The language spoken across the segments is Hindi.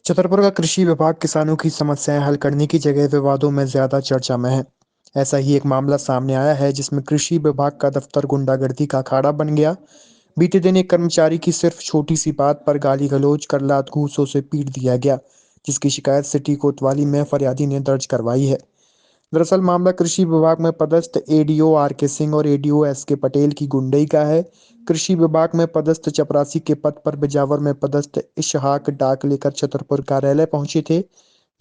छतरपुर का कृषि विभाग किसानों की समस्याएं हल करने की जगह विवादों में ज्यादा चर्चा में है। ऐसा ही एक मामला सामने आया है जिसमें कृषि विभाग का दफ्तर गुंडागर्दी का अखाड़ा बन गया। बीते दिन एक कर्मचारी की सिर्फ छोटी सी बात पर गाली गलौज कर लात घूंसों से पीट दिया गया, जिसकी शिकायत सिटी कोतवाली में फरियादी ने दर्ज करवाई है। दरअसल मामला कृषि विभाग में पदस्थ एडीओ आर के सिंह और एडीओ एस के पटेल की गुंडई का है। कृषि विभाग में पदस्थ चपरासी के पद पर बिजावर में पदस्थ इशहाक डाक लेकर छतरपुर कार्यालय पहुंचे थे।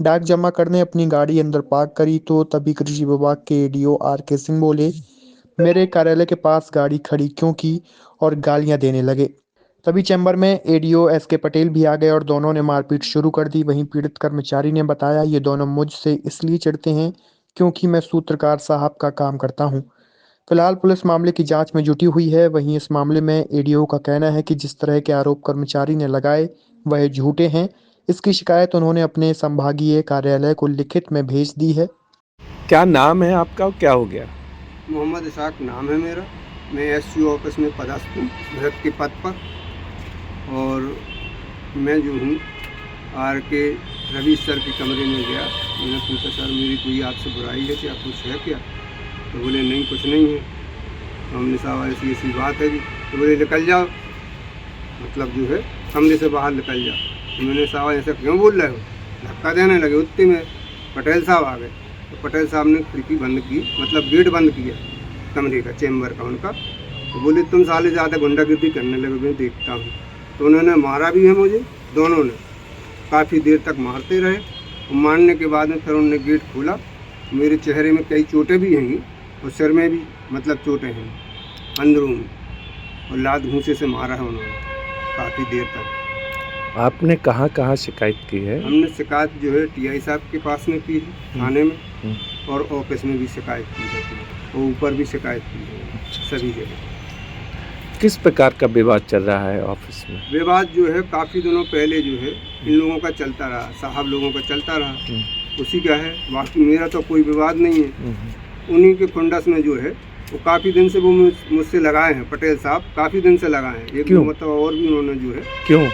डाक जमा करने अपनी गाड़ी अंदर पार्क करी तो तभी कृषि विभाग के एडीओ आर के सिंह बोले, मेरे कार्यालय के पास गाड़ी खड़ी क्यों की, और गालियां देने लगे। तभी चैम्बर में एडीओ एस के पटेल भी आ गए और दोनों ने मारपीट शुरू कर दी। वहीं पीड़ित कर्मचारी ने बताया, ये दोनों मुझसे इसलिए चिढ़ते हैं क्योंकि मैं सूत्रकार साहब का काम करता हूं। फिलहाल पुलिस मामले की जांच में जुटी हुई है। वहीं इस मामले में एडीओ का कहना है कि जिस तरह के आरोप कर्मचारी ने लगाए वह झूठे हैं। इसकी शिकायत उन्होंने अपने संभागीय कार्यालय को लिखित में भेज दी है। क्या नाम है आपका और क्या हो गया? मोहम्मद इसाक नाम है मेरा। मैं एससी ऑफिस में पदस्थ हूँ भरत के पद पर। और मैं जो हूँ आर के रवि सर के कमरे में गया। मैंने पूछा, सर मेरी कोई आपसे बुराई है क्या, कुछ है क्या? तो बोले नहीं, कुछ नहीं है। तो हमने साहब ऐसी ऐसी बात है जी। तो बोले निकल जाओ, मतलब जो है कमरे से बाहर निकल जाओ। तो मैंने साहब ऐसा क्यों बोल रहे हो? धक्का देने लगे। उतने में पटेल साहब आ गए। तो पटेल साहब ने खिड़की बंद की, मतलब गेट बंद किया कमरे का, चैम्बर का उनका। तो बोले तुम साले ज़्यादा गुंडागर्दी करने लगे, मैं देखता हूँ। तो उन्होंने मारा भी है मुझे, दोनों ने काफ़ी देर तक मारते रहे। और मारने के बाद में फिर उन्होंने गेट खोला। मेरे चेहरे में कई चोटें भी हैं और सिर में भी मतलब चोटें हैं अंदरों में। और लात घूंसे से मारा है उन्होंने काफ़ी देर तक। आपने कहाँ कहाँ शिकायत की है? हमने शिकायत जो है टीआई साहब के पास में की है, थाने में, और ऑफिस में भी शिकायत की है, और ऊपर भी शिकायत की है, सभी जगह। किस प्रकार का विवाद चल रहा है ऑफिस में? विवाद जो है काफ़ी दिनों पहले जो है इन लोगों का चलता रहा, साहब लोगों का चलता रहा, उसी का है। बाकी मेरा तो कोई विवाद नहीं है। उन्हीं के फंडस में जो है वो काफ़ी दिन से वो मुझसे लगाए हैं। पटेल साहब काफ़ी दिन से लगाए हैं। एक क्यों? मतलब और भी उन्होंने जो है क्यों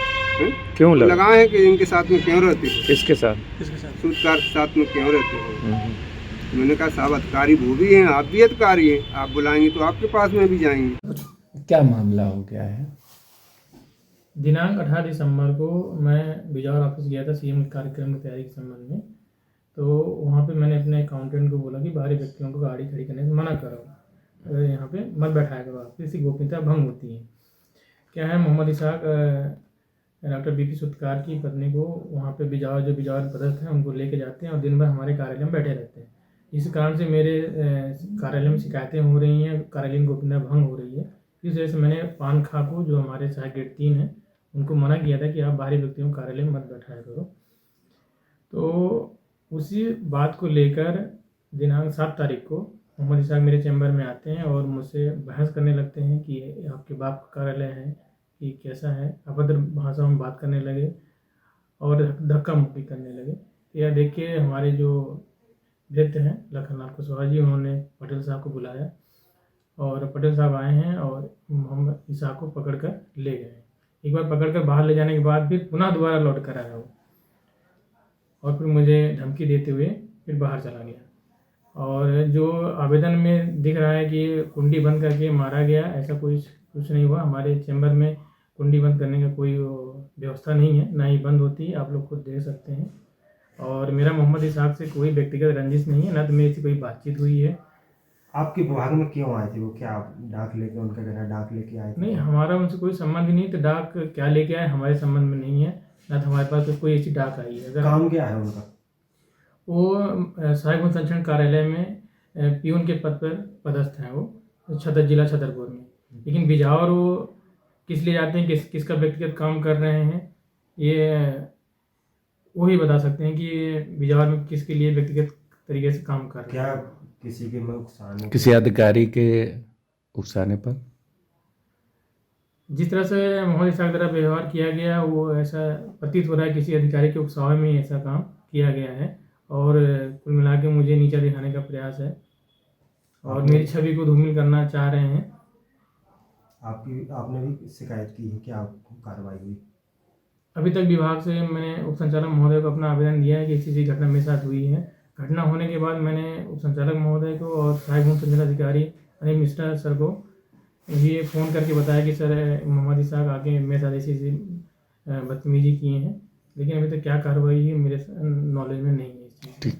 क्यों लगा? लगाए हैं कि इनके साथ में क्यों रहते हो, किसके साथ? सूत्रकार के साथ में क्यों रहते हो। मैंने कहा साहब अधिकारी वो भी हैं, आप भी अधिकारी हैं, आप बुलाएंगे तो आपके पास में भी जाएंगे। क्या मामला हो गया है? दिनांक 18 दिसंबर को मैं बिजौर ऑफिस गया था सीएम कार्यक्रम की तैयारी के संबंध में। तो वहाँ पे मैंने अपने अकाउंटेंट को बोला कि बाहरी व्यक्तियों को गाड़ी खड़ी करने से मना करो, यहाँ पे मत बैठाया करो, आप किसी गोपनीयता भंग होती है। क्या है, मोहम्मद इसाक डॉक्टर बीपी सूत्रकार की पत्नी को वहाँ पे जो बिजौर पदस्थ हैं उनको लेके जाते हैं और दिन भर हमारे कार्यालय में बैठे रहते हैं। इस कारण से मेरे कार्यालय में शिकायतें हो रही हैं, कार्यालय की गोपनीयता भंग हो रही है। इस वजह से मैंने पान खा को, जो हमारे सहायक गेट 3 है, उनको मना किया था कि आप बाहरी व्यक्तियों को कार्यालय में मत बैठाया करो। तो उसी बात को लेकर दिनांक 7 तारीख को मोहम्मद इसाक मेरे चैम्बर में आते हैं और मुझसे बहस करने लगते हैं कि आपके बाप का कार्यालय है कि कैसा है। अभद्र भाषा में बात करने लगे और धक्का मुक्की करने लगे। यह देख के हमारे जो वृत्त हैं लखनलाल कुशवाहा जी, उन्होंने पटेल साहब को बुलाया और पटेल साहब आए हैं और मोहम्मद इसाक को पकड़ कर ले गए। एक बार पकड़ कर बाहर ले जाने के बाद फिर पुनः दोबारा लौट कर आया वो, और फिर मुझे धमकी देते हुए फिर बाहर चला गया। और जो आवेदन में दिख रहा है कि कुंडी बंद करके मारा गया, ऐसा कुछ नहीं हुआ। हमारे चैम्बर में कुंडी बंद करने का कोई व्यवस्था नहीं है, ना ही बंद होती है, आप लोग खुद देख सकते हैं। और मेरा मोहम्मद इसाक से कोई व्यक्तिगत रंजिश नहीं है, ना तो मेरी से कोई बातचीत हुई है। आपके विभाग में क्यों आए थे वो? क्या आप डाक लेके, उनका कहना डाक लेके आए थे? नहीं, हमारा उनसे कोई संबंध नहीं। तो डाक क्या लेके आए हमारे संबंध में नहीं है, ना तो हमारे पास तो कोई ऐसी डाक आई है। अगर काम क्या है उनका? वो सहायक संरक्षण कार्यालय में पीओन के पद पर पदस्थ हैं, वो जिला छतरपुर में। लेकिन बिजौर वो किस लिए जाते हैं, किसका व्यक्तिगत काम कर रहे हैं, ये वही बता सकते हैं कि बिजौर में किसके लिए व्यक्तिगत तरीके से काम कर रहे क्या हैं। किसी के में उकसाने, किसी अधिकारी के उकसाने पर? जिस तरह से मोहम्मद इसाक द्वारा व्यवहार किया गया, वो ऐसा प्रतीत हो रहा है किसी अधिकारी के उकसावे में ही ऐसा काम किया गया है। और कुल मिला के मुझे नीचा दिखाने का प्रयास है और मेरी छवि को धूमिल करना चाह रहे हैं। आपने भी शिकायत की है? क्या कार्रवाई हुई? अभी तक विभाग से मैंने उप संचालक महोदय को अपना आवेदन दिया है कि ऐसी घटना मेरे साथ हुई है। घटना होने के बाद मैंने उप संचालक महोदय को और सहायक मुख्य संचालक अधिकारी अनिल मिश्रा सर को ये फ़ोन करके बताया कि सर मोहम्मद इसाक आके मेरे साथ ऐसी बदतमीजी किए हैं, लेकिन अभी तक क्या कार्रवाई है मेरे नॉलेज में नहीं है इस चीज़ की।